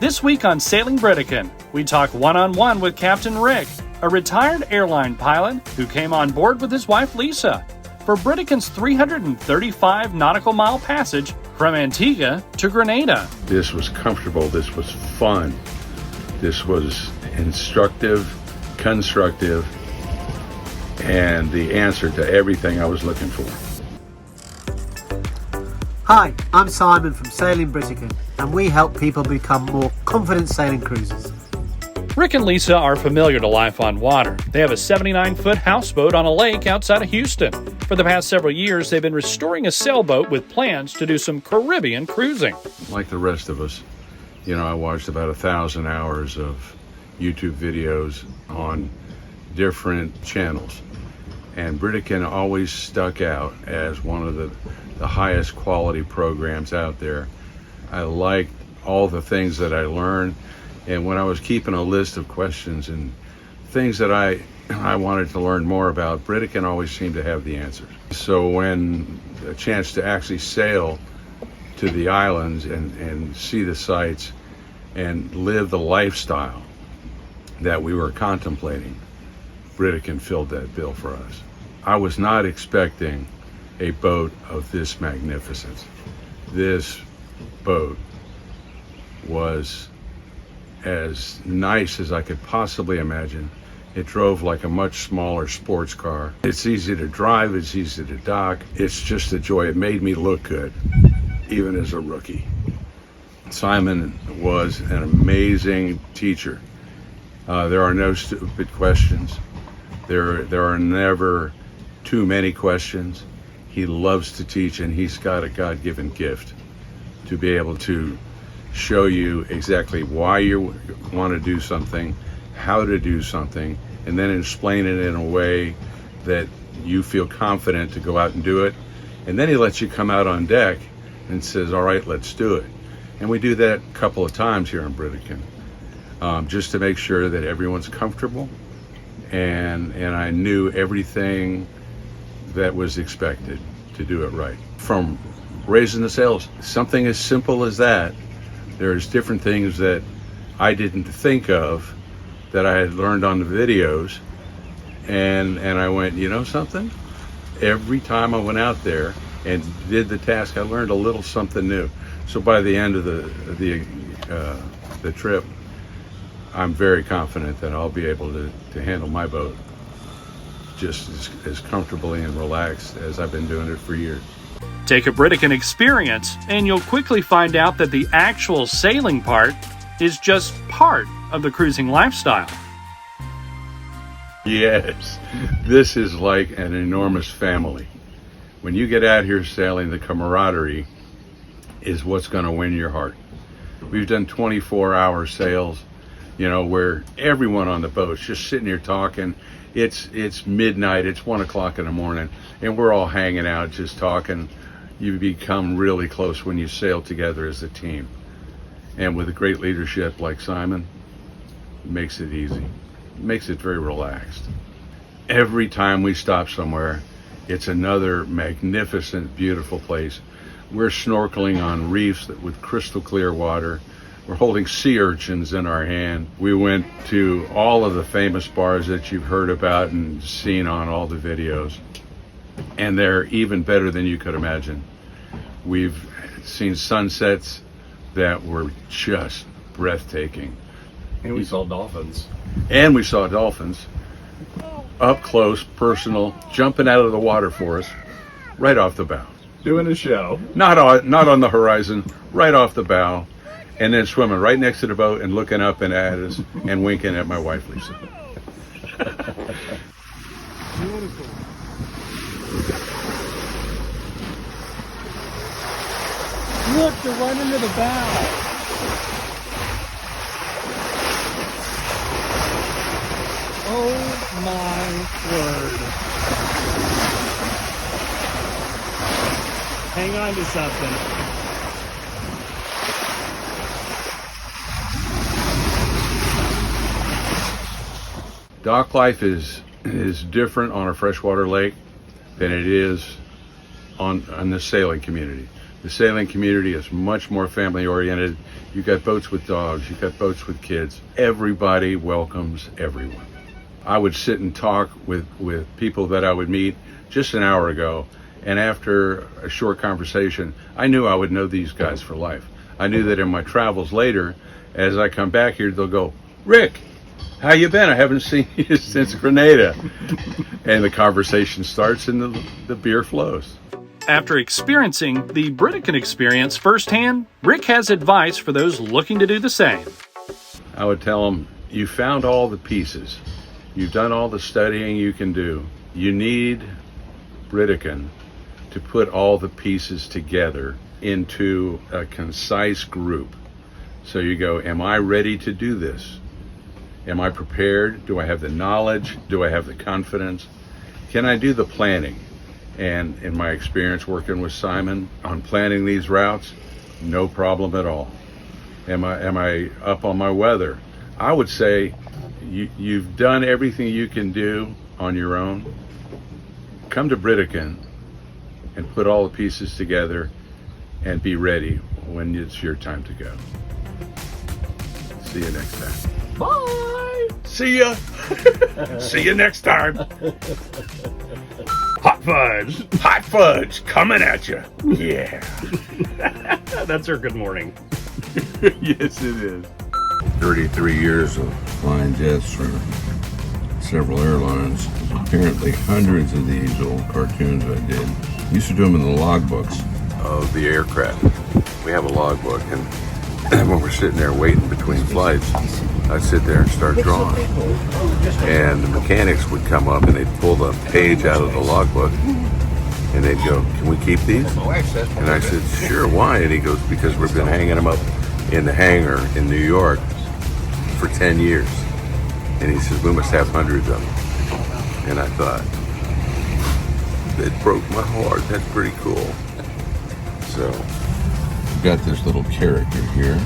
This week on Sailing Britican, we talk one-on-one with Captain Rick, a retired airline pilot who came on board with his wife Lisa for Britican's 335 nautical mile passage from Antigua to Grenada. This was comfortable, this was fun, this was instructive, constructive, and the answer to everything I was looking for. Hi, I'm Simon from Sailing Britican, and we help people become more confident sailing cruisers. Rick and Lisa are familiar to life on water. They have a 79-foot houseboat on a lake outside of Houston. For the past several years, they've been restoring a sailboat with plans to do some Caribbean cruising. Like the rest of us, I watched about 1,000 hours of YouTube videos on different channels. And Britican always stuck out as one of the highest quality programs out there. I liked all the things that I learned, and when I was keeping a list of questions and things that I wanted to learn more about, Britican always seemed to have the answers. So when a chance to actually sail to the islands and see the sights and live the lifestyle that we were contemplating, Britican filled that bill for us. I was not expecting a boat of this magnificence. This boat was as nice as I could possibly imagine. It drove like a much smaller sports car. It's easy to drive, it's easy to dock. It's just a joy. It made me look good, even as a rookie. Simon was an amazing teacher. There are no stupid questions. There are never too many questions. He loves to teach, and he's got a God-given gift to be able to show you exactly why you want to do something, how to do something, and then explain it in a way that you feel confident to go out and do it. And then he lets you come out on deck and says, all right, let's do it. And we do that a couple of times here in Britican, just to make sure that everyone's comfortable, and I knew everything that was expected to do it right. From raising the sails, something as simple as that, there's different things that I didn't think of that I had learned on the videos, and I went, something? Every time I went out there and did the task, I learned a little something new. So by the end of the trip, I'm very confident that I'll be able to handle my boat just as comfortably and relaxed as I've been doing it for years. Take a Britican Experience, and you'll quickly find out that the actual sailing part is just part of the cruising lifestyle. Yes, this is like an enormous family. When you get out here sailing, the camaraderie is what's going to win your heart. We've done 24-hour sails, where everyone on the boat's just sitting here talking. It's midnight, it's 1 o'clock in the morning, and we're all hanging out, just talking. You become really close when you sail together as a team. And with a great leadership like Simon, it makes it easy. It makes it very relaxed. Every time we stop somewhere, it's another magnificent, beautiful place. We're snorkeling on reefs with crystal clear water. We're holding sea urchins in our hand. We went to all of the famous bars that you've heard about and seen on all the videos. And they're even better than you could imagine. We've seen sunsets that were just breathtaking. And we saw dolphins. And we saw dolphins. Up close, personal, jumping out of the water for us, right off the bow. Doing a show. Not on the horizon, right off the bow. And then swimming right next to the boat and looking up and at us and winking at my wife, Lisa. Beautiful. Look, they're right into the bow. Oh my word. Hang on to something. Dock life is different on a freshwater lake than it is on the sailing community. The sailing community is much more family oriented. You got boats with dogs, you got boats with kids. Everybody welcomes everyone. I would sit and talk with people that I would meet just an hour ago, and after a short conversation, I knew I would know these guys for life. I knew that in my travels later, as I come back here, they'll go, "Rick, how you been? I haven't seen you since Grenada." And the conversation starts and the beer flows. After experiencing the Britican experience firsthand, Rick has advice for those looking to do the same. I would tell them, you found all the pieces. You've done all the studying you can do. You need Britican to put all the pieces together into a concise group. So you go, am I ready to do this? Am I prepared? Do I have the knowledge? Do I have the confidence? Can I do the planning? And in my experience working with Simon on planning these routes, no problem at all. Am I up on my weather? I would say you've done everything you can do on your own. Come to Britican and put all the pieces together and be ready when it's your time to go. See you next time. Bye. See ya. See you next time. Hot fudge. Hot fudge coming at you. Yeah. That's our good morning. Yes, it is. 33 years of flying jets for several airlines. Apparently hundreds of these old cartoons I did. Used to do them in the logbooks of the aircraft. We have a logbook, and when we're sitting there waiting between flights, I'd sit there and start drawing. And the mechanics would come up and they'd pull the page out of the logbook and they'd go, "Can we keep these?" And I said, "Sure, why?" And he goes, "Because we've been hanging them up in the hangar in New York for 10 years. And he says, "We must have hundreds of them." And I thought, it broke my heart. That's pretty cool. So, we've got this little character here.